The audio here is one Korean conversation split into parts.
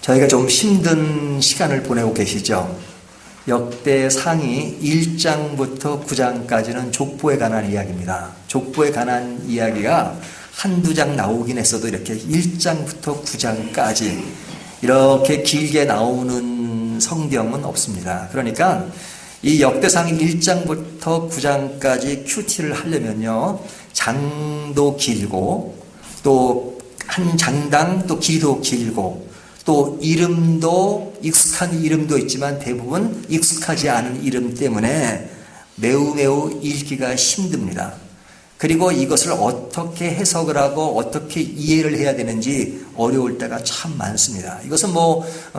저희가 좀 힘든 시간을 보내고 계시죠. 역대상이 1장부터 9장까지는 족보에 관한 이야기입니다. 족보에 관한 이야기가 한두 장 나오긴 했어도 이렇게 1장부터 9장까지 이렇게 길게 나오는 성경은 없습니다. 그러니까 이 역대상 1장부터 9장까지 큐티를 하려면요, 장도 길고 또 한 장당 또 길이도 길고 또 이름도 익숙한 이름도 있지만 대부분 익숙하지 않은 이름 때문에 매우 읽기가 힘듭니다. 그리고 이것을 어떻게 해석을 하고 어떻게 이해를 해야 되는지 어려울 때가 참 많습니다. 이것은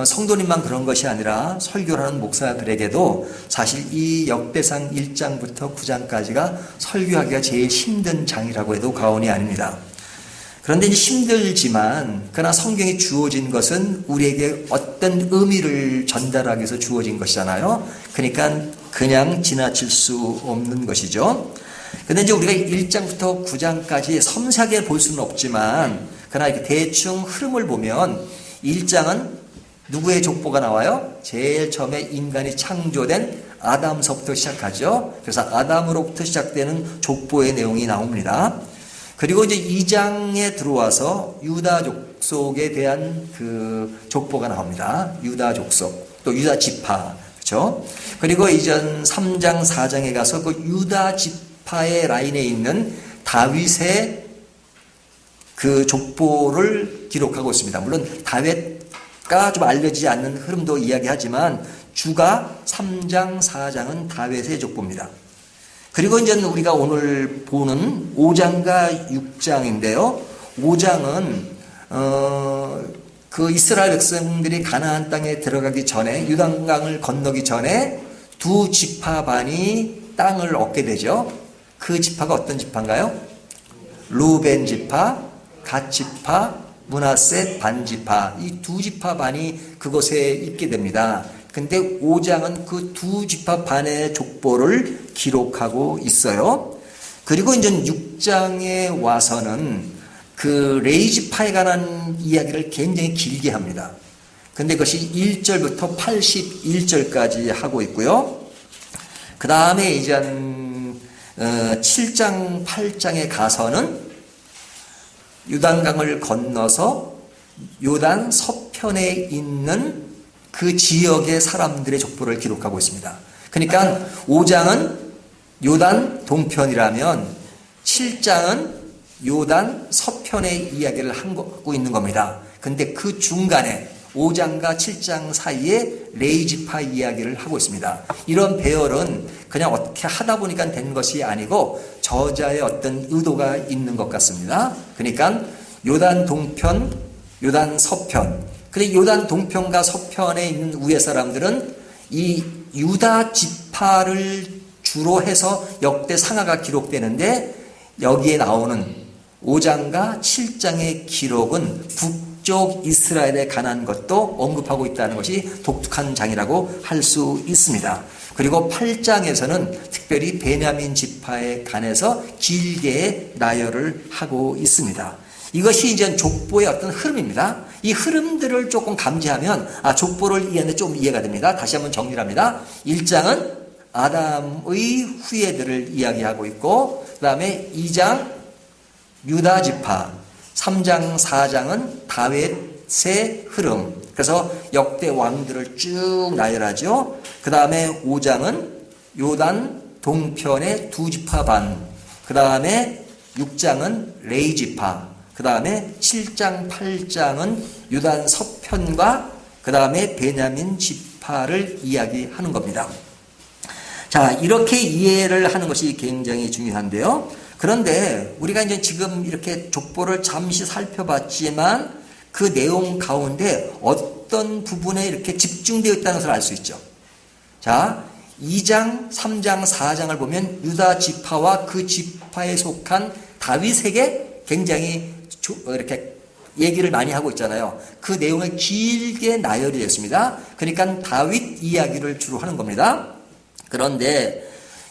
성도님만 그런 것이 아니라 설교를 하는 목사들에게도 사실 이 역대상 1장부터 9장까지가 설교하기가 제일 힘든 장이라고 해도 과언이 아닙니다. 그런데 이제 힘들지만 그러나 성경에 주어진 것은 우리에게 어떤 의미를 전달하기 위해서 주어진 것이잖아요. 그러니까 그냥 지나칠 수 없는 것이죠. 근데 이제 우리가 1장부터 9장까지 섬세하게 볼 수는 없지만 그러나 이렇게 대충 흐름을 보면 1장은 누구의 족보가 나와요? 제일 처음에 인간이 창조된 아담서부터 시작하죠. 그래서 아담으로부터 시작되는 족보의 내용이 나옵니다. 그리고 이제 2장에 들어와서 유다 족속에 대한 그 족보가 나옵니다. 유다 족속, 또 유다 지파, 그렇죠? 그리고 이전 3장, 4장에 가서 그 유다 지파의 라인에 있는 다윗의 그 족보를 기록하고 있습니다. 물론 다윗가 좀 알려지지 않는 흐름도 이야기하지만 주가 3장, 4장은 다윗의 족보입니다. 그리고 이제 우리가 오늘 보는 5장과 6장인데요. 5장은 그 이스라엘 백성들이 가나안 땅에 들어가기 전에 요단강을 건너기 전에 두 지파반이 땅을 얻게 되죠. 그 지파가 어떤 지파인가요? 루벤 지파, 갓 지파, 므낫세 반 지파, 이 두 지파반이 그곳에 있게 됩니다. 근데 5장은 그 두 지파 반의 족보를 기록하고 있어요. 그리고 이제 6장에 와서는 그 레위 지파에 관한 이야기를 굉장히 길게 합니다. 근데 그것이 1절부터 81절까지 하고 있고요. 그 다음에 이제 7장, 8장에 가서는 요단강을 건너서 요단 서편에 있는 그 지역의 사람들의 족보를 기록하고 있습니다. 그러니까 5장은 요단 동편이라면 7장은 요단 서편의 이야기를 하고 있는 겁니다. 근데 그 중간에 5장과 7장 사이에 레위 지파 이야기를 하고 있습니다. 이런 배열은 그냥 어떻게 하다 보니까 된 것이 아니고 저자의 어떤 의도가 있는 것 같습니다. 그러니까 요단 동편, 요단 서편. 근데 요단 동편과 서편에 있는 위의 사람들은 이 유다 지파를 주로 해서 역대 상하가 기록되는데 여기에 나오는 5장과 7장의 기록은 북쪽 이스라엘에 관한 것도 언급하고 있다는 것이 독특한 장이라고 할 수 있습니다. 그리고 8장에서는 특별히 베냐민 지파에 관해서 길게 나열을 하고 있습니다. 이것이 이제 족보의 어떤 흐름입니다. 이 흐름들을 조금 감지하면 족보를 이해하는데 좀 이해가 됩니다. 다시 한번 정리를 합니다. 1장은 아담의 후예들을 이야기하고 있고 그 다음에 2장 유다 지파, 3장 4장은 다윗의 흐름, 그래서 역대 왕들을 쭉 나열하죠. 그 다음에 5장은 요단 동편의 두 지파 반, 그 다음에 6장은 레위 지파, 그 다음에 7장, 8장은 유단 서편과 그 다음에 베냐민 지파를 이야기하는 겁니다. 자, 이렇게 이해를 하는 것이 굉장히 중요한데요. 그런데 우리가 이제 지금 이렇게 족보를 잠시 살펴봤지만 그 내용 가운데 어떤 부분에 이렇게 집중되어 있다는 것을 알 수 있죠. 자, 2장, 3장, 4장을 보면 유다 지파와 그 지파에 속한 다윗에게 굉장히 이렇게 얘기를 많이 하고 있잖아요. 그 내용을 길게 나열이 됐습니다. 그러니까 다윗 이야기를 주로 하는 겁니다. 그런데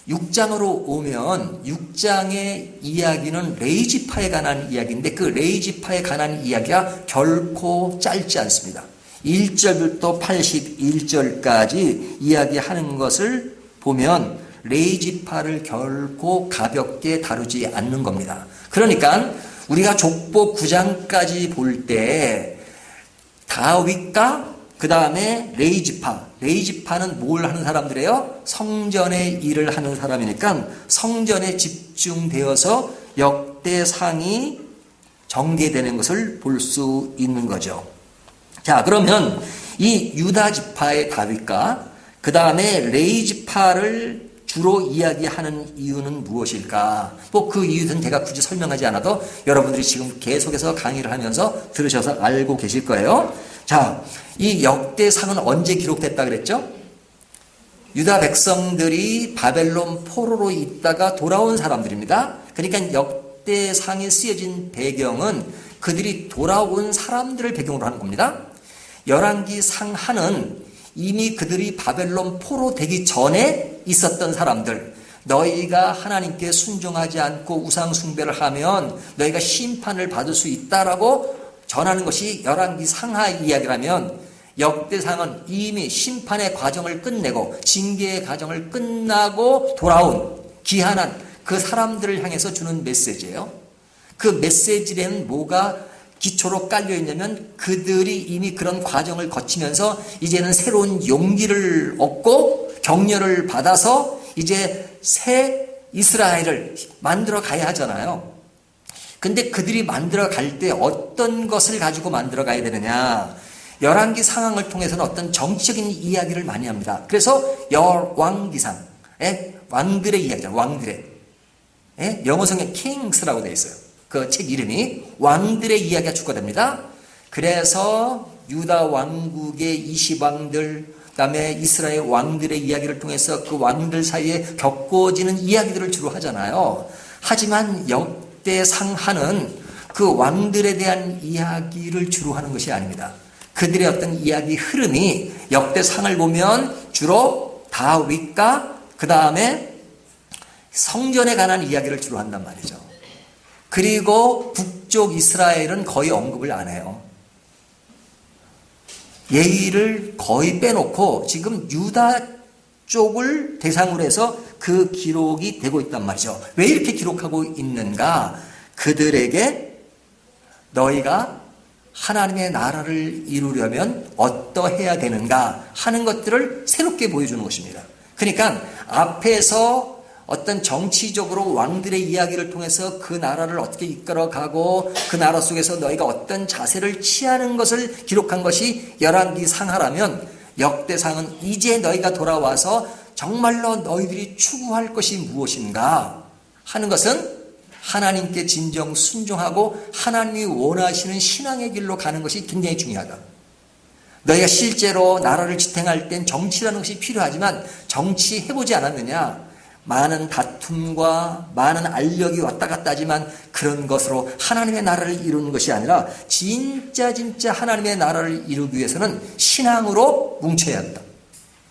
6장으로 오면 6장의 이야기는 레이지파에 관한 이야기인데 그 레이지파에 관한 이야기가 결코 짧지 않습니다. 1절부터 81절까지 이야기하는 것을 보면 레이지파를 결코 가볍게 다루지 않는 겁니다. 그러니까 우리가 족보 9장까지 볼 때 다윗과 그 다음에 레이지파는 뭘 하는 사람들이에요? 성전의 일을 하는 사람이니까 성전에 집중되어서 역대상이 전개되는 것을 볼 수 있는 거죠. 자, 그러면 이 유다 지파의 다윗과 그 다음에 레이지파를 주로 이야기하는 이유는 무엇일까? 뭐 그 이유는 제가 굳이 설명하지 않아도 여러분들이 지금 계속해서 강의를 하면서 들으셔서 알고 계실 거예요. 자, 이 역대상은 언제 기록됐다 그랬죠? 유다 백성들이 바벨론 포로로 있다가 돌아온 사람들입니다. 그러니까 역대상이 쓰여진 배경은 그들이 돌아온 사람들을 배경으로 하는 겁니다. 열왕기 상하는 이미 그들이 바벨론 포로 되기 전에 있었던 사람들, 너희가 하나님께 순종하지 않고 우상 숭배를 하면 너희가 심판을 받을 수 있다라고 전하는 것이 열왕기 상하 이야기라면, 역대상은 이미 심판의 과정을 끝내고 징계의 과정을 끝나고 돌아온 귀환한 그 사람들을 향해서 주는 메시지예요. 그 메시지에는 뭐가 기초로 깔려 있냐면 그들이 이미 그런 과정을 거치면서 이제는 새로운 용기를 얻고 격려를 받아서 이제 새 이스라엘을 만들어 가야 하잖아요. 근데 그들이 만들어 갈 때 어떤 것을 가지고 만들어 가야 되느냐? 열왕기 상황을 통해서는 어떤 정치적인 이야기를 많이 합니다. 그래서 열왕기상, 왕들의 이야기잖아요. 왕들의. 영어 성경 kings라고 되어 있어요. 그 책 이름이 왕들의 이야기가 추가됩니다. 그래서 유다 왕국의 20왕들, 그다음에 이스라엘 왕들의 이야기를 통해서 그 왕들 사이에 겪어지는 이야기들을 주로 하잖아요. 하지만 역대상하는 그 왕들에 대한 이야기를 주로 하는 것이 아닙니다. 그들의 어떤 이야기 흐름이 역대상을 보면 주로 다윗과 그 다음에 성전에 관한 이야기를 주로 한단 말이죠. 그리고 북쪽 이스라엘은 거의 언급을 안 해요. 예의를 거의 빼놓고 지금 유다 쪽을 대상으로 해서 그 기록이 되고 있단 말이죠. 왜 이렇게 기록하고 있는가? 그들에게 너희가 하나님의 나라를 이루려면 어떠해야 되는가 하는 것들을 새롭게 보여주는 것입니다. 그러니까 앞에서 어떤 정치적으로 왕들의 이야기를 통해서 그 나라를 어떻게 이끌어가고 그 나라 속에서 너희가 어떤 자세를 취하는 것을 기록한 것이 열왕기 상하라면, 역대상은 이제 너희가 돌아와서 정말로 너희들이 추구할 것이 무엇인가 하는 것은 하나님께 진정 순종하고 하나님이 원하시는 신앙의 길로 가는 것이 굉장히 중요하다. 너희가 실제로 나라를 지탱할 땐 정치라는 것이 필요하지만 정치해보지 않았느냐? 많은 다툼과 많은 알력이 왔다 갔다 하지만 그런 것으로 하나님의 나라를 이루는 것이 아니라 진짜 하나님의 나라를 이루기 위해서는 신앙으로 뭉쳐야 한다.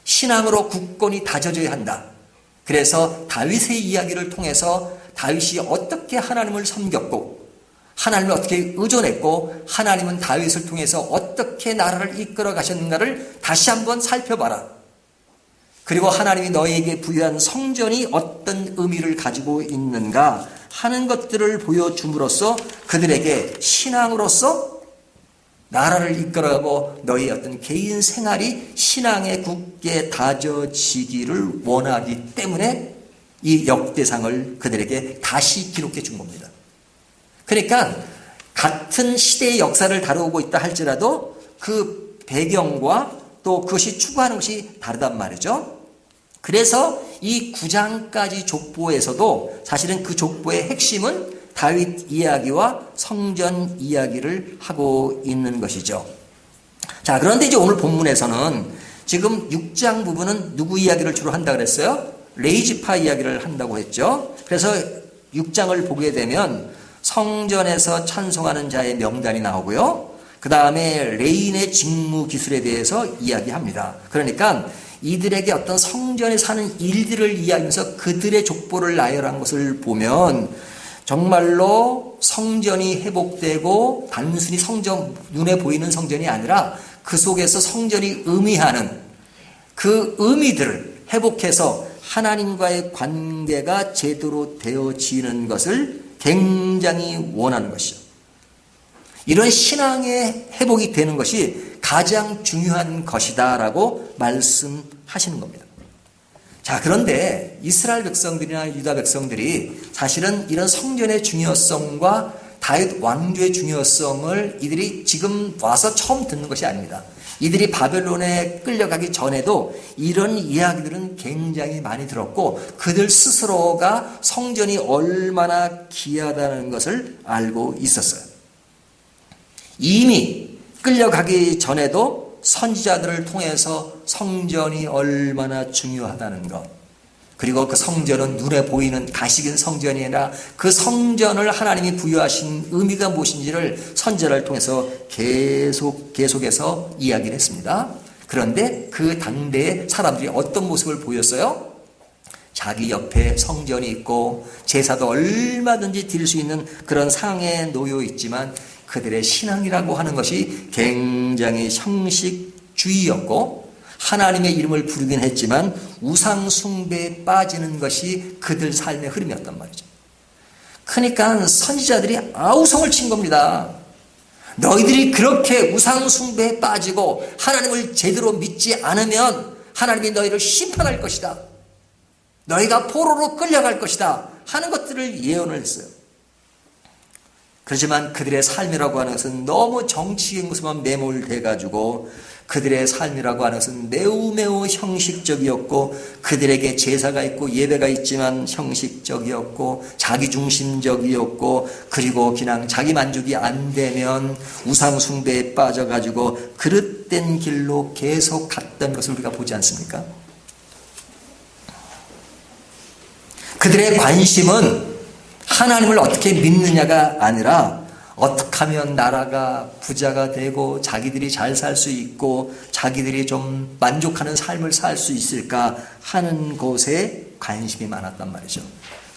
신앙으로 굳건히 다져져야 한다. 그래서 다윗의 이야기를 통해서 다윗이 어떻게 하나님을 섬겼고 하나님을 어떻게 의존했고 하나님은 다윗을 통해서 어떻게 나라를 이끌어 가셨는가를 다시 한번 살펴봐라. 그리고 하나님이 너희에게 부여한 성전이 어떤 의미를 가지고 있는가 하는 것들을 보여줌으로써 그들에게 신앙으로서 나라를 이끌어가고 너희의 어떤 개인 생활이 신앙에 굳게 다져지기를 원하기 때문에 이 역대상을 그들에게 다시 기록해 준 겁니다. 그러니까 같은 시대의 역사를 다루고 있다 할지라도 그 배경과 또 그것이 추구하는 것이 다르단 말이죠. 그래서 이 9장까지 족보에서도 사실은 그 족보의 핵심은 다윗 이야기와 성전 이야기를 하고 있는 것이죠. 자, 그런데 이제 오늘 본문에서는 지금 6장 부분은 누구 이야기를 주로 한다고 그랬어요? 레이지파 이야기를 한다고 했죠. 그래서 6장을 보게 되면 성전에서 찬송하는 자의 명단이 나오고요. 그 다음에 레인의 직무 기술에 대해서 이야기합니다. 그러니까 이들에게 어떤 성전에 사는 일들을 이해하면서 그들의 족보를 나열한 것을 보면 정말로 성전이 회복되고 단순히 성전, 눈에 보이는 성전이 아니라 그 속에서 성전이 의미하는 그 의미들을 회복해서 하나님과의 관계가 제대로 되어지는 것을 굉장히 원하는 것이죠. 이런 신앙의 회복이 되는 것이 가장 중요한 것이다라고 말씀하시는 겁니다. 자, 그런데 이스라엘 백성들이나 유다 백성들이 사실은 이런 성전의 중요성과 다윗 왕조의 중요성을 이들이 지금 와서 처음 듣는 것이 아닙니다. 이들이 바벨론에 끌려가기 전에도 이런 이야기들은 굉장히 많이 들었고 그들 스스로가 성전이 얼마나 귀하다는 것을 알고 있었어요. 이미 끌려가기 전에도 선지자들을 통해서 성전이 얼마나 중요하다는 것, 그리고 그 성전은 눈에 보이는 가시적인 성전이 아니라 그 성전을 하나님이 부여하신 의미가 무엇인지를 선지자를 통해서 계속해서 이야기를 했습니다. 그런데 그 당대의 사람들이 어떤 모습을 보였어요? 자기 옆에 성전이 있고 제사도 얼마든지 드릴 수 있는 그런 상황에 놓여 있지만 그들의 신앙이라고 하는 것이 굉장히 형식주의였고 하나님의 이름을 부르긴 했지만 우상 숭배에 빠지는 것이 그들 삶의 흐름이었단 말이죠. 그러니까 선지자들이 아우성을 친 겁니다. 너희들이 그렇게 우상 숭배에 빠지고 하나님을 제대로 믿지 않으면 하나님이 너희를 심판할 것이다. 너희가 포로로 끌려갈 것이다 하는 것들을 예언을 했어요. 그렇지만 그들의 삶이라고 하는 것은 너무 정치의 모습만 매몰돼가지고 그들의 삶이라고 하는 것은 매우 형식적이었고 그들에게 제사가 있고 예배가 있지만 형식적이었고 자기중심적이었고 그리고 그냥 자기 만족이 안 되면 우상 숭배에 빠져가지고 그릇된 길로 계속 갔던 것을 우리가 보지 않습니까? 그들의 관심은 하나님을 어떻게 믿느냐가 아니라 어떻게 하면 나라가 부자가 되고 자기들이 잘 살 수 있고 자기들이 좀 만족하는 삶을 살 수 있을까 하는 곳에 관심이 많았단 말이죠.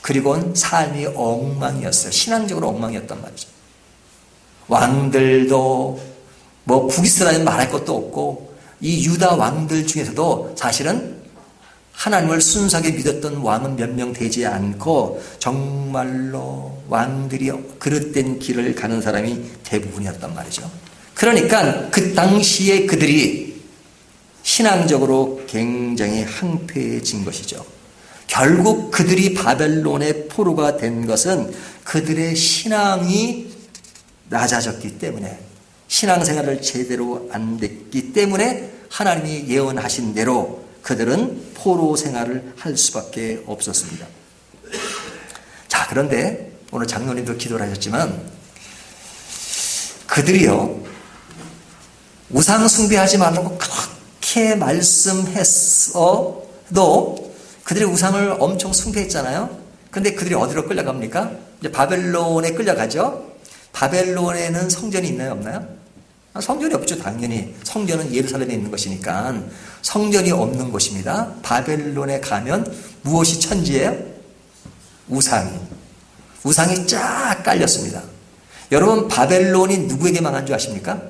그리고는 삶이 엉망이었어요. 신앙적으로 엉망이었단 말이죠. 왕들도 뭐 북이스라엘 말할 것도 없고 이 유다 왕들 중에서도 사실은 하나님을 순수하게 믿었던 왕은 몇 명 되지 않고 정말로 왕들이 그릇된 길을 가는 사람이 대부분이었단 말이죠. 그러니까 그 당시에 그들이 신앙적으로 굉장히 황폐해진 것이죠. 결국 그들이 바벨론의 포로가 된 것은 그들의 신앙이 낮아졌기 때문에 신앙생활을 제대로 안 됐기 때문에 하나님이 예언하신 대로 그들은 포로 생활을 할 수밖에 없었습니다. 자, 그런데 오늘 장로님도 기도를 하셨지만 그들이요 우상 숭배하지 말라고 그렇게 말씀했어도 그들이 우상을 엄청 숭배했잖아요. 그런데 그들이 어디로 끌려갑니까? 이제 바벨론에 끌려가죠. 바벨론에는 성전이 있나요, 없나요? 성전이 없죠. 당연히 성전은 예루살렘에 있는 것이니까 성전이 없는 곳입니다. 바벨론에 가면 무엇이 천지예요? 우상이 쫙 깔렸습니다. 여러분 바벨론이 누구에게 망한 줄 아십니까?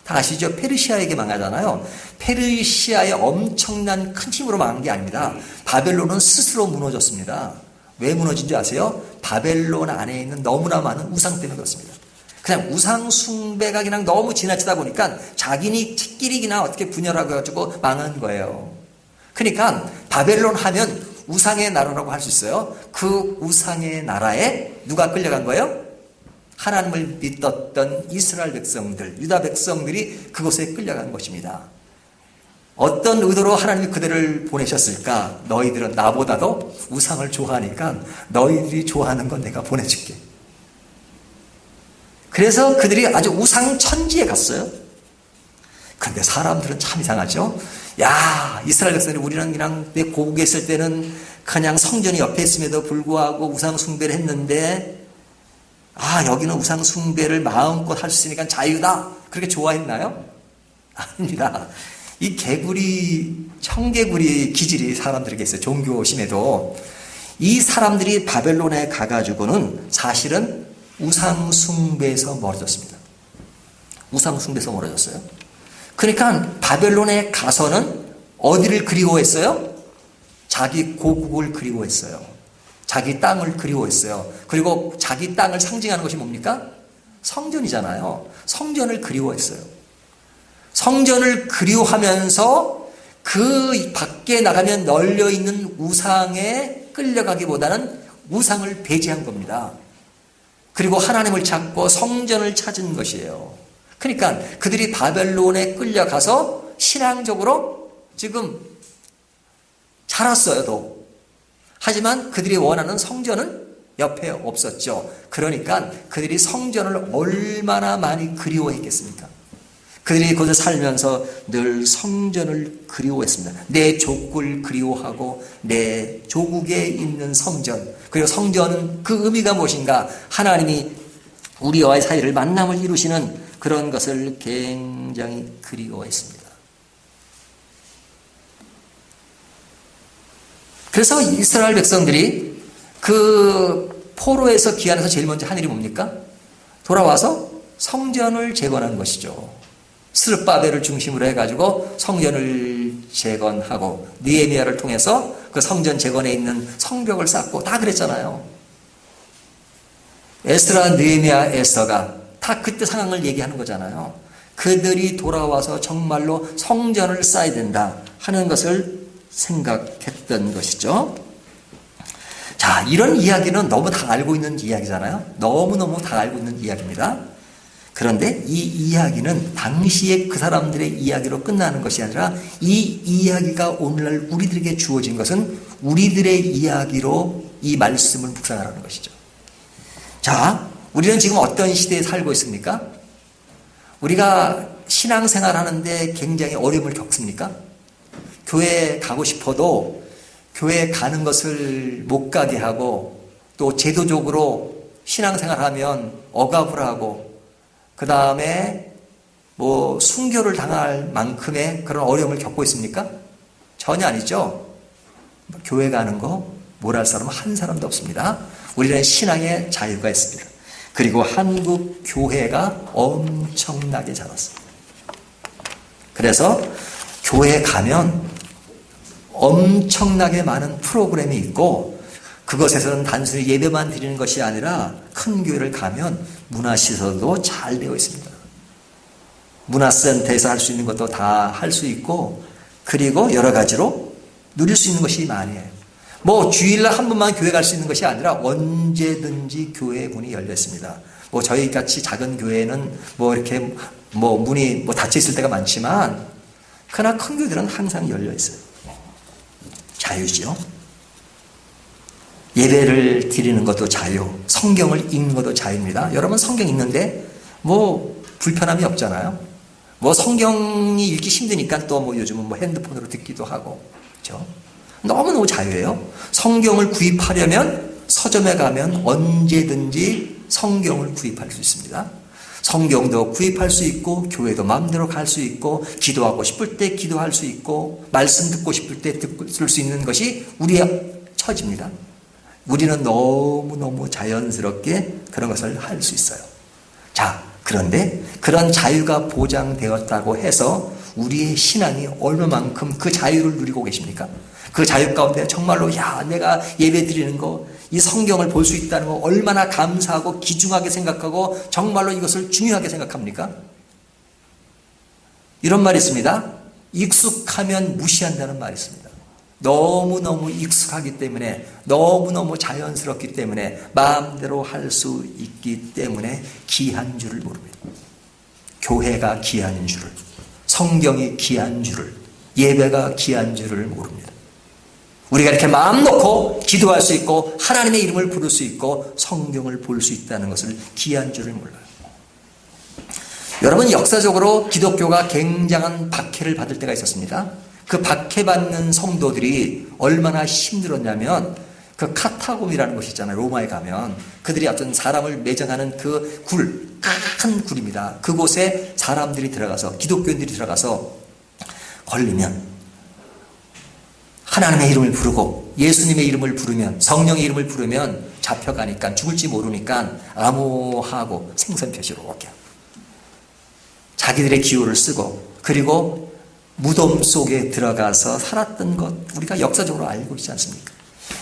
다 아시죠? 페르시아에게 망하잖아요. 페르시아의 엄청난 큰 힘으로 망한 게 아닙니다. 바벨론은 스스로 무너졌습니다. 왜 무너진 줄 아세요? 바벨론 안에 있는 너무나 많은 우상 때문에 그렇습니다. 그냥 우상 숭배가 그냥 너무 지나치다 보니까 자기네끼리 그냥 어떻게 분열하고 가지고 망한 거예요. 그러니까 바벨론 하면 우상의 나라라고 할 수 있어요. 그 우상의 나라에 누가 끌려간 거예요? 하나님을 믿었던 이스라엘 백성들, 유다 백성들이 그곳에 끌려간 것입니다. 어떤 의도로 하나님이 그들을 보내셨을까? 너희들은 나보다도 우상을 좋아하니까 너희들이 좋아하는 건 내가 보내줄게. 그래서 그들이 아주 우상 천지에 갔어요. 그런데 사람들은 참 이상하죠. 야, 이스라엘 백성들이 우리는 그냥 내 고국에 있을 때는 그냥 성전이 옆에 있음에도 불구하고 우상 숭배를 했는데 여기는 우상 숭배를 마음껏 할 수 있으니까 자유다. 그렇게 좋아했나요? 아닙니다. 이 개구리, 청개구리 기질이 사람들에게 있어요. 종교심에도. 이 사람들이 바벨론에 가가지고는 사실은 우상숭배에서 멀어졌습니다. 우상숭배에서 멀어졌어요. 그러니까 바벨론에 가서는 어디를 그리워했어요? 자기 고국을 그리워했어요. 자기 땅을 그리워했어요. 그리고 자기 땅을 상징하는 것이 뭡니까? 성전이잖아요. 성전을 그리워했어요. 성전을 그리워하면서 그 밖에 나가면 널려있는 우상에 끌려가기보다는 우상을 배제한 겁니다. 그리고 하나님을 찾고 성전을 찾은 것이에요. 그러니까 그들이 바벨론에 끌려가서 신앙적으로 지금 자랐어요, 또. 하지만 그들이 원하는 성전은 옆에 없었죠. 그러니까 그들이 성전을 얼마나 많이 그리워했겠습니까? 그들이 거기서 살면서 늘 성전을 그리워했습니다. 내 족국을 그리워하고 내 조국에 있는 성전, 그리고 성전은 그 의미가 무엇인가? 하나님이 우리와의 사이를 만남을 이루시는 그런 것을 굉장히 그리워했습니다. 그래서 이스라엘 백성들이 그 포로에서 귀환해서 제일 먼저 한 일이 뭡니까? 돌아와서 성전을 재건하는 것이죠. 스룹바벨을 중심으로 해가지고 성전을 재건하고 느헤미야를 통해서 그 성전 재건에 있는 성벽을 쌓고 다 그랬잖아요. 에스라, 느헤미야, 에스더가 다 그때 상황을 얘기하는 거잖아요. 그들이 돌아와서 정말로 성전을 쌓아야 된다 하는 것을 생각했던 것이죠. 자, 이런 이야기는 너무 다 알고 있는 이야기잖아요. 너무너무 다 알고 있는 이야기입니다. 그런데 이 이야기는 당시에 그 사람들의 이야기로 끝나는 것이 아니라 이 이야기가 오늘날 우리들에게 주어진 것은 우리들의 이야기로 이 말씀을 묵상하라는 것이죠. 자, 우리는 지금 어떤 시대에 살고 있습니까? 우리가 신앙생활 하는데 굉장히 어려움을 겪습니까? 교회에 가고 싶어도 교회에 가는 것을 못 가게 하고 또 제도적으로 신앙생활 하면 억압을 하고 그 다음에 뭐 순교를 당할 만큼의 그런 어려움을 겪고 있습니까? 전혀 아니죠. 교회 가는 거 뭘 할 사람은 한 사람도 없습니다. 우리는 신앙의 자유가 있습니다. 그리고 한국 교회가 엄청나게 자랐습니다. 그래서 교회에 가면 엄청나게 많은 프로그램이 있고 그것에서는 단순히 예배만 드리는 것이 아니라 큰 교회를 가면 문화시설도 잘 되어 있습니다. 문화센터에서 할 수 있는 것도 다 할 수 있고 그리고 여러 가지로 누릴 수 있는 것이 많이에요. 뭐 주일날 한 번만 교회 갈 수 있는 것이 아니라 언제든지 교회 문이 열려 있습니다. 뭐 저희 같이 작은 교회는 뭐 이렇게 뭐 문이 뭐 닫혀 있을 때가 많지만 그러나 큰 교회들은 항상 열려 있어요. 자유죠. 예배를 드리는 것도 자유, 성경을 읽는 것도 자유입니다. 여러분 성경 읽는데 뭐 불편함이 없잖아요. 뭐 성경이 읽기 힘드니까 또 뭐 요즘은 뭐 핸드폰으로 듣기도 하고, 그렇죠? 너무너무 자유예요. 성경을 구입하려면 서점에 가면 언제든지 성경을 구입할 수 있습니다. 성경도 구입할 수 있고 교회도 마음대로 갈 수 있고 기도하고 싶을 때 기도할 수 있고 말씀 듣고 싶을 때 들을 수 있는 것이 우리의 처지입니다. 우리는 너무너무 자연스럽게 그런 것을 할 수 있어요. 자, 그런데 그런 자유가 보장되었다고 해서 우리의 신앙이 얼마만큼 그 자유를 누리고 계십니까? 그 자유 가운데 정말로 야, 내가 예배 드리는 거, 이 성경을 볼 수 있다는 거 얼마나 감사하고 귀중하게 생각하고 정말로 이것을 중요하게 생각합니까? 이런 말이 있습니다. 익숙하면 무시한다는 말이 있습니다. 너무너무 익숙하기 때문에 너무너무 자연스럽기 때문에 마음대로 할 수 있기 때문에 귀한 줄을 모릅니다. 교회가 귀한 줄을, 성경이 귀한 줄을, 예배가 귀한 줄을 모릅니다. 우리가 이렇게 마음 놓고 기도할 수 있고 하나님의 이름을 부를 수 있고 성경을 볼 수 있다는 것을 귀한 줄을 몰라요. 여러분, 역사적으로 기독교가 굉장한 박해를 받을 때가 있었습니다. 그 박해받는 성도들이 얼마나 힘들었냐면 그 카타콤이라는 곳이 있잖아요. 로마에 가면 그들이 어떤 사람을 매장하는 그 큰 굴입니다. 그곳에 사람들이 들어가서 기독교인들이 들어가서 걸리면 하나님의 이름을 부르고 예수님의 이름을 부르면 성령의 이름을 부르면 잡혀가니까 죽을지 모르니까 암호하고 생선 표시로 오게 자기들의 기호를 쓰고 그리고 무덤 속에 들어가서 살았던 것 우리가 역사적으로 알고 있지 않습니까?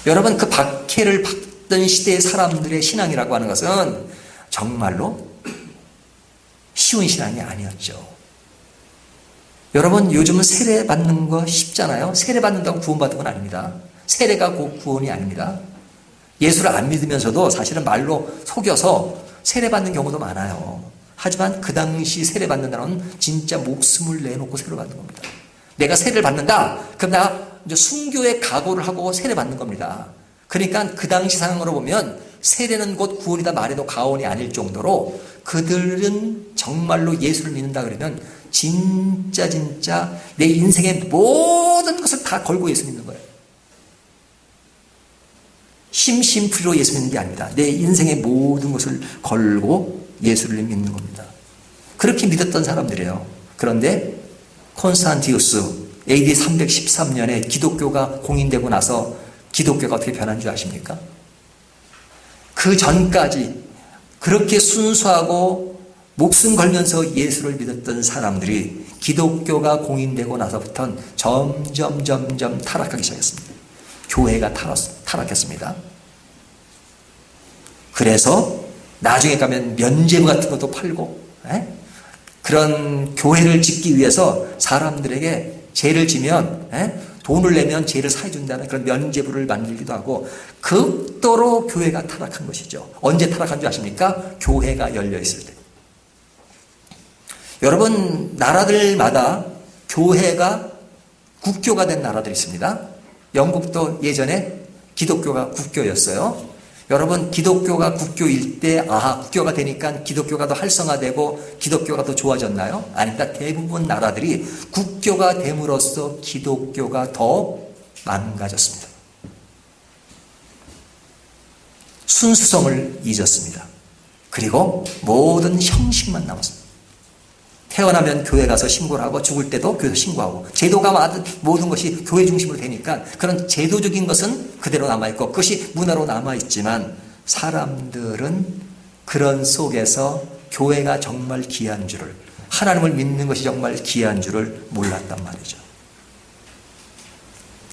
여러분 그 박해를 받던 시대의 사람들의 신앙이라고 하는 것은 정말로 쉬운 신앙이 아니었죠. 여러분 요즘은 세례 받는 거 쉽잖아요. 세례 받는다고 구원받은 건 아닙니다. 세례가 곧 구원이 아닙니다. 예수를 안 믿으면서도 사실은 말로 속여서 세례 받는 경우도 많아요. 하지만 그 당시 세례 받는다는 건 진짜 목숨을 내놓고 세례 받는 겁니다. 내가 세례를 받는다. 그럼 나 이제 순교의 각오를 하고 세례 받는 겁니다. 그러니까 그 당시 상황으로 보면 세례는 곧 구원이다 말해도 과언이 아닐 정도로 그들은 정말로 예수를 믿는다 그러면 진짜 내 인생의 모든 것을 다 걸고 예수 믿는 거예요. 심심풀이로 예수 믿는 게 아닙니다. 내 인생의 모든 것을 걸고 예수를 믿는 겁니다. 그렇게 믿었던 사람들이에요. 그런데 콘스탄티우스 AD 313년에 기독교가 공인되고 나서 기독교가 어떻게 변한 줄 아십니까? 그 전까지 그렇게 순수하고 목숨 걸면서 예수를 믿었던 사람들이 기독교가 공인되고 나서부터는 점점 타락하기 시작했습니다. 교회가 타락했습니다. 그래서 나중에 가면 면죄부 같은 것도 팔고 그런 교회를 짓기 위해서 사람들에게 죄를 지면 돈을 내면 죄를 사해준다는 그런 면죄부를 만들기도 하고 극도로 교회가 타락한 것이죠. 언제 타락한 줄 아십니까? 교회가 열려있을 때. 여러분 나라들마다 교회가 국교가 된 나라들이 있습니다. 영국도 예전에 기독교가 국교였어요. 여러분 기독교가 국교일 때 국교가 되니까 기독교가 더 활성화되고 기독교가 더 좋아졌나요? 아닙니다. 대부분 나라들이 국교가 됨으로써 기독교가 더 망가졌습니다. 순수성을 잊었습니다. 그리고 모든 형식만 남았습니다. 태어나면 교회 가서 신고를 하고 죽을 때도 교회에서 신고하고 제도가 모든 것이 교회 중심으로 되니까 그런 제도적인 것은 그대로 남아있고 그것이 문화로 남아있지만 사람들은 그런 속에서 교회가 정말 귀한 줄을 하나님을 믿는 것이 정말 귀한 줄을 몰랐단 말이죠.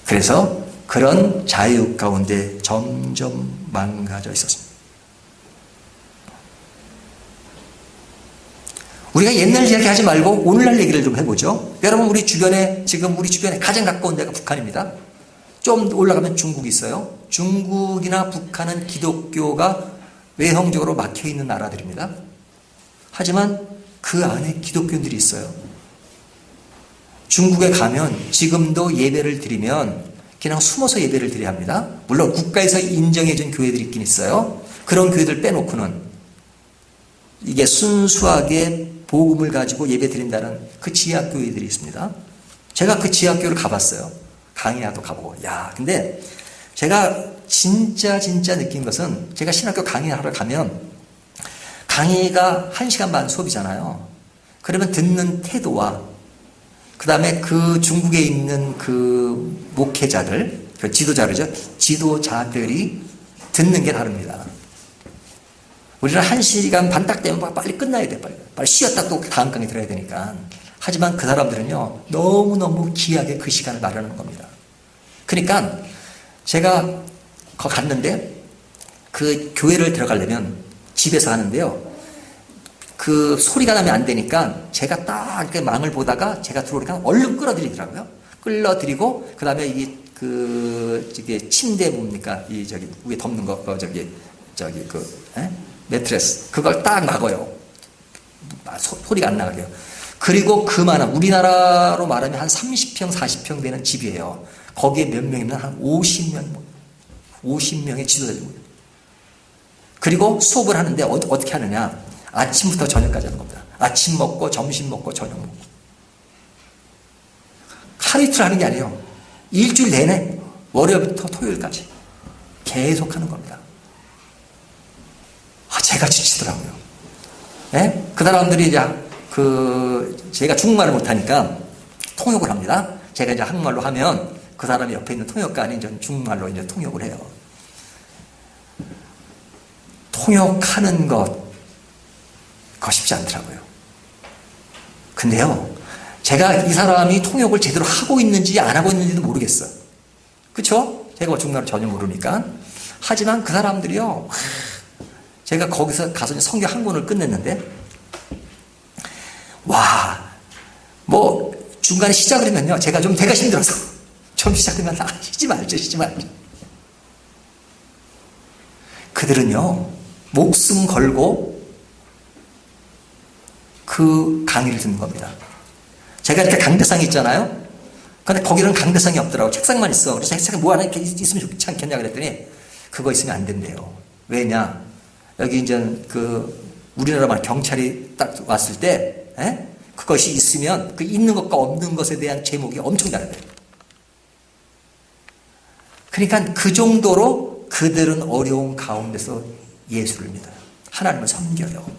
그래서 그런 자유 가운데 점점 망가져 있었습니다. 우리가 옛날 이야기 하지 말고 오늘날 얘기를 좀 해보죠. 여러분 지금 우리 주변에 가장 가까운 데가 북한입니다. 좀 올라가면 중국이 있어요. 중국이나 북한은 기독교가 외형적으로 막혀있는 나라들입니다. 하지만 그 안에 기독교인들이 있어요. 중국에 가면 지금도 예배를 드리면 그냥 숨어서 예배를 드려야 합니다. 물론 국가에서 인정해준 교회들이 있긴 있어요. 그런 교회들 빼놓고는 이게 순수하게 복음을 가지고 예배 드린다는 그 지하교회들이 있습니다. 제가 그 지하교회를 가봤어요. 강의하도 가보고. 근데 제가 진짜 느낀 것은 제가 신학교 강의하러 가면 강의가 1시간 반 수업이잖아요. 그러면 듣는 태도와 그 다음에 그 중국에 있는 그 목회자들, 그 지도자들이죠. 지도자들이 듣는 게 다릅니다. 우리는 1시간 반 딱 되면 빨리 끝나야 돼. 빨리 쉬었다 또 다음 강의 들어야 되니까. 하지만 그 사람들은요, 너무너무 귀하게 그 시간을 마련하는 겁니다. 그러니까 제가 갔는데 그 교회를 들어가려면 집에서 하는데요. 그 소리가 나면 안 되니까 제가 딱 이렇게 망을 보다가 제가 들어오니까 얼른 끌어들이더라고요. 끌어들이고 그다음에 이게 침대 뭡니까? 위에 덮는 거 매트레스 그걸 딱 막아요. 소리가 안 나가게요. 그리고 그만한 우리나라로 말하면 한 30평 40평 되는 집이에요. 거기에 몇 명이면 한 50명의 지도자입니다. 그리고 수업을 하는데 어떻게 하느냐? 아침부터 저녁까지 하는 겁니다. 아침 먹고 점심 먹고 저녁 먹고 하루 이틀 하는 게 아니에요. 일주일 내내 월요일부터 토요일까지 계속 하는 겁니다. 제가 지치더라고요. 그 사람들이 제가 중국말을 못하니까 통역을 합니다. 합니다. 제가 이제 한국말로 하면 그 사람이 옆에 있는 통역관이 이제 중국말로 이제 통역을 해요. 통역하는 것, 그거 쉽지 않더라고요. 근데요, 제가 이 사람이 통역을 제대로 하고 있는지 안 하고 있는지도 모르겠어요. 그쵸? 제가 중국말을 전혀 모르니까. 하지만 그 사람들이요, 제가 거기서 가서 성경 한 권을 끝냈는데, 와, 뭐, 중간에 시작을 하면요, 제가 힘들어서, 좀 시작하면, 쉬지 말죠. 그들은요, 목숨 걸고 그 강의를 듣는 겁니다. 제가 이렇게 강대상이 있잖아요? 근데 거기는 강대상이 없더라고. 책상만 있어. 그래서 책상에 뭐 하나 이렇게 있으면 좋지 않겠냐 그랬더니, 그거 있으면 안 된대요. 왜냐? 여기 이제 우리나라만 경찰이 딱 왔을 때, 그것이 있으면 그 있는 것과 없는 것에 대한 제목이 엄청 다르대요. 그러니까 그 정도로 그들은 어려운 가운데서 예수를 믿어요. 하나님을 섬겨요.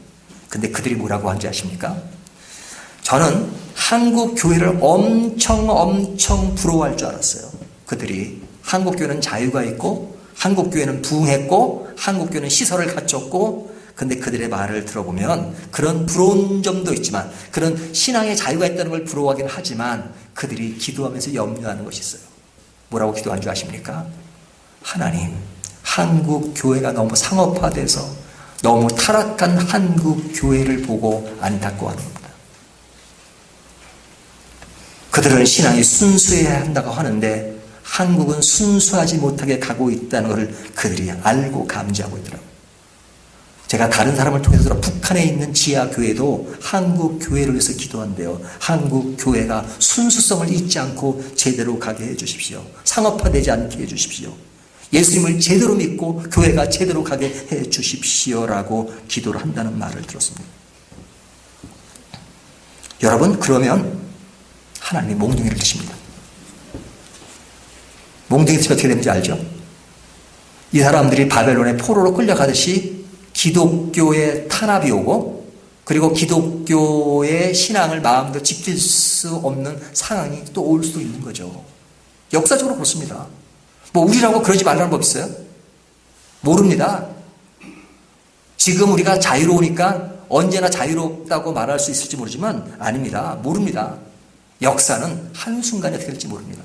근데 그들이 뭐라고 하는지 아십니까? 저는 한국 교회를 엄청 부러워할 줄 알았어요. 그들이 한국 교회는 자유가 있고 한국 교회는 부흥했고 한국 교회는 시설을 갖췄고, 근데 그들의 말을 들어보면 그런 부러운 점도 있지만 그런 신앙의 자유가 있다는 걸 부러워하긴 하지만 그들이 기도하면서 염려하는 것이 있어요. 뭐라고 기도한 줄 아십니까? 하나님, 한국 교회가 너무 상업화돼서 너무 타락한 한국 교회를 보고 안타까워하는 겁니다. 그들은 신앙이 순수해야 한다고 하는데 한국은 순수하지 못하게 가고 있다는 것을 그들이 알고 감지하고 있더라고요. 제가 다른 사람을 통해서 들어 북한에 있는 지하교회도 한국 교회를 위해서 기도한대요. 한국 교회가 순수성을 잊지 않고 제대로 가게 해주십시오. 상업화되지 않게 해주십시오. 예수님을 제대로 믿고 교회가 제대로 가게 해주십시오라고 기도를 한다는 말을 들었습니다. 여러분, 그러면 하나님이 몽둥이를 드십니다. 몽둥이 드시면 어떻게 되는지 알죠? 이 사람들이 바벨론의 포로로 끌려가듯이 기독교의 탄압이 오고, 그리고 기독교의 신앙을 마음대로 지킬 수 없는 상황이 또 올 수도 있는 거죠. 역사적으로 그렇습니다. 뭐 우리라고 그러지 말라는 법 있어요? 모릅니다. 지금 우리가 자유로우니까 언제나 자유롭다고 말할 수 있을지 모르지만 아닙니다. 모릅니다. 역사는 한순간에 어떻게 될지 모릅니다.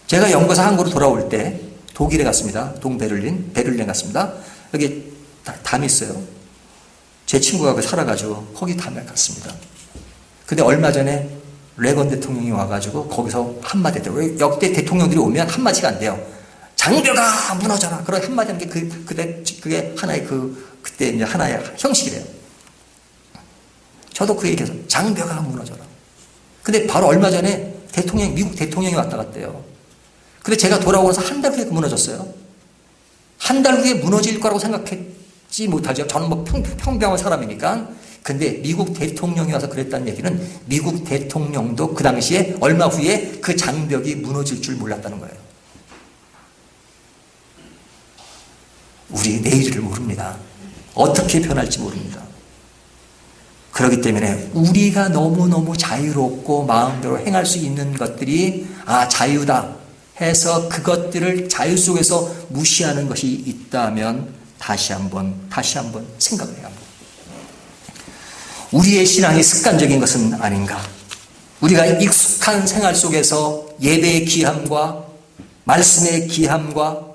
제가 영국에서 한국으로 돌아올 때 독일에 갔습니다. 베를린 갔습니다. 여기 담이 있어요. 제 친구가 거기 살아가지고 거기 담에 갔습니다. 근데 얼마 전에 레건 대통령이 와가지고 거기서 한마디 했대요. 역대 대통령들이 오면 한마디가 안 돼요. 장벽아 무너져라. 그런 한마디 하는 게 그게 하나의 그때 이제 하나의 형식이래요. 저도 그 얘기해서 장벽아 무너져라. 근데 바로 얼마 전에 미국 대통령이 왔다 갔대요. 근데 제가 돌아오면서 한 달 후에 무너졌어요. 한 달 후에 무너질 거라고 생각했지 못하죠. 저는 뭐 평범한 사람이니까. 근데 미국 대통령이 와서 그랬다는 얘기는 미국 대통령도 그 당시에 얼마 후에 그 장벽이 무너질 줄 몰랐다는 거예요. 우리 내일을 모릅니다. 어떻게 변할지 모릅니다. 그렇기 때문에 우리가 너무너무 자유롭고 마음대로 행할 수 있는 것들이 자유다 해서 그것들을 자유 속에서 무시하는 것이 있다면 다시 한번 생각해야 합니다. 우리의 신앙이 습관적인 것은 아닌가? 우리가 익숙한 생활 속에서 예배의 귀함과 말씀의 귀함과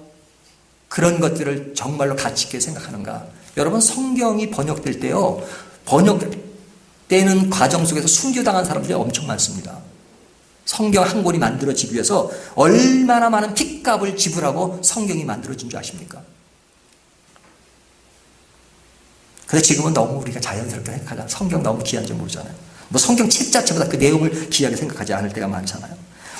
그런 것들을 정말로 가치 있게 생각하는가? 여러분, 성경이 번역될 때요, 번역되는 과정 속에서 순교당한 사람들이 엄청 많습니다. 성경 한 권이 만들어지기 위해서 얼마나 많은 핏값을 지불하고 성경이 만들어진 줄 아십니까? 그런데 지금은 너무 우리가 자연스럽게 생각하잖아요. 성경 너무 귀한 줄 모르잖아요. 뭐 성경 책 자체보다 그 내용을 귀하게 생각하지 않을 때가 많잖아요.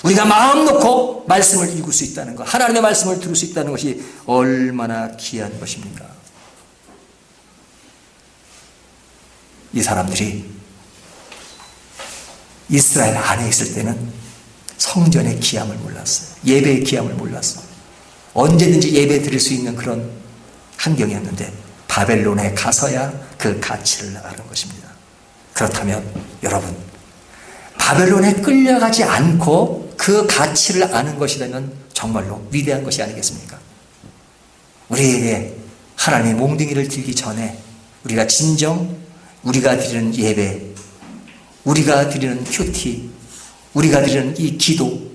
우리가 마음 놓고 말씀을 읽을 수 있다는 것, 하나님의 말씀을 들을 수 있다는 것이 얼마나 귀한 것입니까? 이 사람들이 이스라엘 안에 있을 때는 성전의 귀함을 몰랐어요. 예배의 귀함을 몰랐어요. 언제든지 예배 드릴 수 있는 그런 환경이었는데 바벨론에 가서야 그 가치를 아는 것입니다. 그렇다면 여러분, 바벨론에 끌려가지 않고 그 가치를 아는 것이라면 정말로 위대한 것이 아니겠습니까? 우리에게 하나님의 몽둥이를 들기 전에 우리가 진정 우리가 드리는 예배, 우리가 드리는 큐티, 우리가 드리는 이 기도,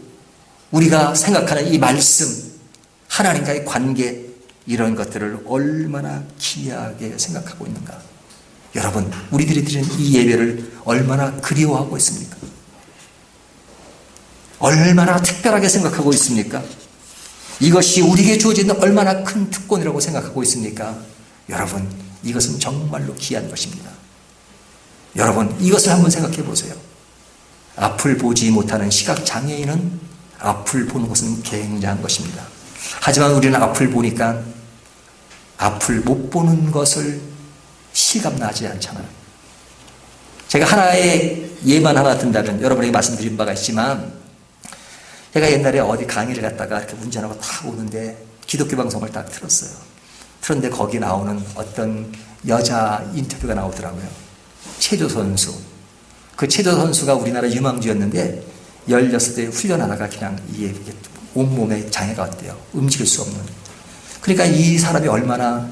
우리가 생각하는 이 말씀, 하나님과의 관계, 이런 것들을 얼마나 귀하게 생각하고 있는가. 여러분, 우리들이 드리는 이 예배를 얼마나 그리워하고 있습니까? 얼마나 특별하게 생각하고 있습니까? 이것이 우리에게 주어진 얼마나 큰 특권이라고 생각하고 있습니까? 여러분, 이것은 정말로 귀한 것입니다. 여러분, 이것을 한번 생각해 보세요. 앞을 보지 못하는 시각장애인은 앞을 보는 것은 굉장한 것입니다. 하지만 우리는 앞을 보니까 앞을 못 보는 것을 실감나지 않잖아요. 제가 하나의 예만 하나 든다면 여러분에게 말씀드린 바가 있지만, 제가 옛날에 어디 강의를 갔다가 이렇게 운전하고 딱 오는데 기독교 방송을 딱 틀었어요. 그런데 거기 나오는 어떤 여자 인터뷰가 나오더라고요. 체조 선수. 그 체조 선수가 우리나라 유망주였는데 16대 훈련하다가 그냥 이게 온몸에 장애가 왔대요. 움직일 수 없는. 그러니까 이 사람이 얼마나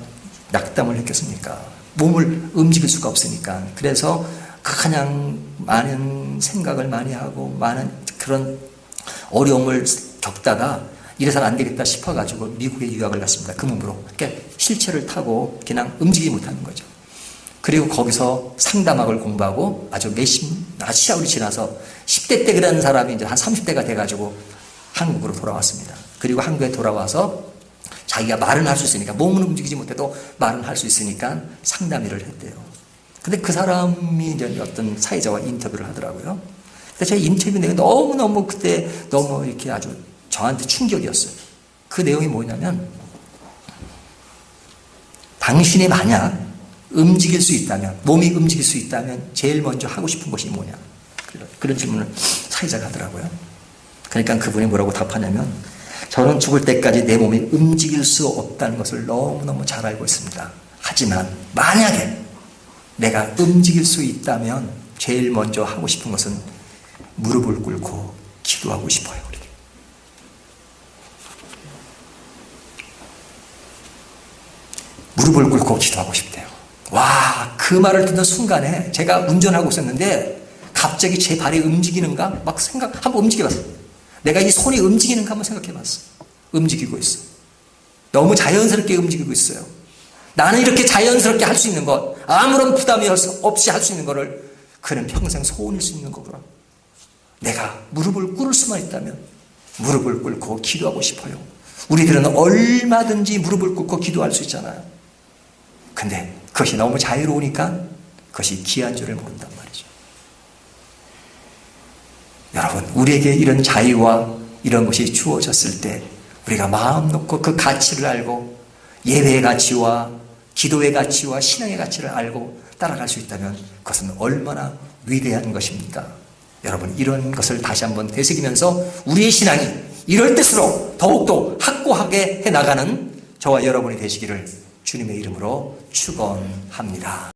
낙담을 했겠습니까? 몸을 움직일 수가 없으니까. 그래서 그냥 많은 생각을 많이 하고 많은 그런 어려움을 겪다가 이래서는 안 되겠다 싶어가지고 미국에 유학을 갔습니다. 그 몸으로. 그러니까 휠체어를 타고 그냥 움직이지 못하는 거죠. 그리고 거기서 상담학을 공부하고 아주 시합을 지나서 10대 때 그런 사람이 이제 한 30대가 돼가지고 한국으로 돌아왔습니다. 그리고 한국에 돌아와서 자기가 말은 할 수 있으니까, 몸은 움직이지 못해도 말은 할 수 있으니까 상담 일을 했대요. 근데 그 사람이 이제 어떤 사회자와 인터뷰를 하더라고요. 근데 제가 인터뷰 내용이 너무너무 그때 너무 이렇게 아주 저한테 충격이었어요. 그 내용이 뭐냐면, 당신이 만약 움직일 수 있다면, 몸이 움직일 수 있다면 제일 먼저 하고 싶은 것이 뭐냐. 그런 질문을 사회자가 하더라고요. 그러니까 그분이 뭐라고 답하냐면, 저는 죽을 때까지 내 몸이 움직일 수 없다는 것을 너무너무 잘 알고 있습니다. 하지만 만약에 내가 움직일 수 있다면 제일 먼저 하고 싶은 것은 무릎을 꿇고 기도하고 싶어요. 이렇게. 무릎을 꿇고 기도하고 싶대요. 와, 그 말을 듣는 순간에 제가 운전하고 있었는데 갑자기 제 발이 움직이는가? 막 한번 움직여봤어요. 내가 이 손이 움직이는가 한번 생각해봤어. 움직이고 있어. 너무 자연스럽게 움직이고 있어요. 나는 이렇게 자연스럽게 할 수 있는 것, 아무런 부담이 없이 할 수 있는 것을 그는 평생 소원일 수 있는 거구나. 내가 무릎을 꿇을 수만 있다면 무릎을 꿇고 기도하고 싶어요. 우리들은 얼마든지 무릎을 꿇고 기도할 수 있잖아요. 근데 그것이 너무 자유로우니까 그것이 귀한 줄을 모른단 말이죠. 여러분, 우리에게 이런 자유와 이런 것이 주어졌을 때 우리가 마음 놓고 그 가치를 알고 예배의 가치와 기도의 가치와 신앙의 가치를 알고 따라갈 수 있다면 그것은 얼마나 위대한 것입니까? 여러분, 이런 것을 다시 한번 되새기면서 우리의 신앙이 이럴 때수록 더욱더 확고하게 해나가는 저와 여러분이 되시기를 주님의 이름으로 축원합니다.